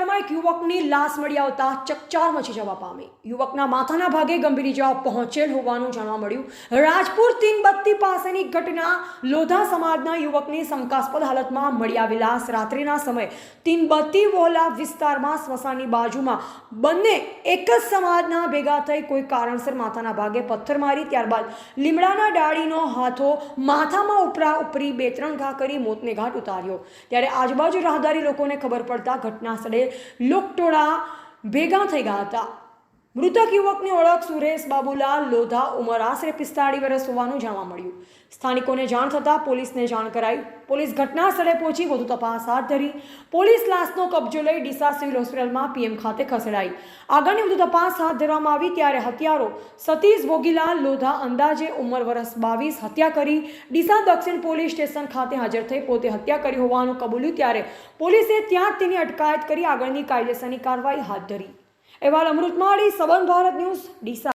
વિસ્તારમાં એક યુવકની લાશ મળી આવતા ચકચાર મચી જવા પામી। યુવકના માથાના ભાગે ગંભીર ઇજાઓ પહોંચેલ હોવાનું જાણવા મળ્યું। રાજપુર તીનબત્તી પાસેની ઘટના લોધા સમાજના યુવકની શંકાસ્પદ હાલતમાં મળી આવી લાશ રાત્રિના સમયે તીનબત્તી વોલા વિસ્તારમાં સ્મશાનની બાજુમાં બંને એક જ સમાજના ભેગા થઈ કોઈ કારણસર માથાના ભાગે પથ્થર મારી ત્યારબાદ લીમડાના ડાળીનો હાથો માથામાં ઉપરા ઉપરી 2-3 ઘા કરી મોતને ઘાટ ઉતાર્યો। ત્યારે આજુબાજુ રાહદારી લોકોને ખબર પડતા ઘટના સ્થળે લોકટોળા ભેગા થઈ ગયા હતા। મૃતક યુવકની ઓળખ સુરેશ બાબુલાલ લોધા, ઉંમર આશરે 45 વર્ષ હોવાનું જાણવા મળ્યું। સ્થાનિકોને જાણ થતાં પોલીસને જાણ કરાઈ। પોલીસ ઘટના સ્થળે પહોંચી વધુ તપાસ હાથ ધરી। પોલીસ લાશનો કબજો લઈ ડીસા સિવિલ હોસ્પિટલમાં પીએમ ખાતે ખસેડાઈ। આગળની વધુ તપાસ હાથ ધરવામાં આવી ત્યારે હત્યારો સતીશ ભોગીલાલ લોધા, અંદાજે ઉંમર વર્ષ 22, હત્યા કરી ડીસા દક્ષિણ પોલીસ સ્ટેશન ખાતે હાજર થઈ પોતે હત્યા કરી હોવાનું કબૂલ્યું। ત્યારે પોલીસે ત્યાં જ તેની અટકાયત કરી આગળની કાયદેસરની કાર્યવાહી હાથ ધરી। અહેવાલ અમૃત માળી, સબંધ ભારત ન્યૂઝ, ડીસા।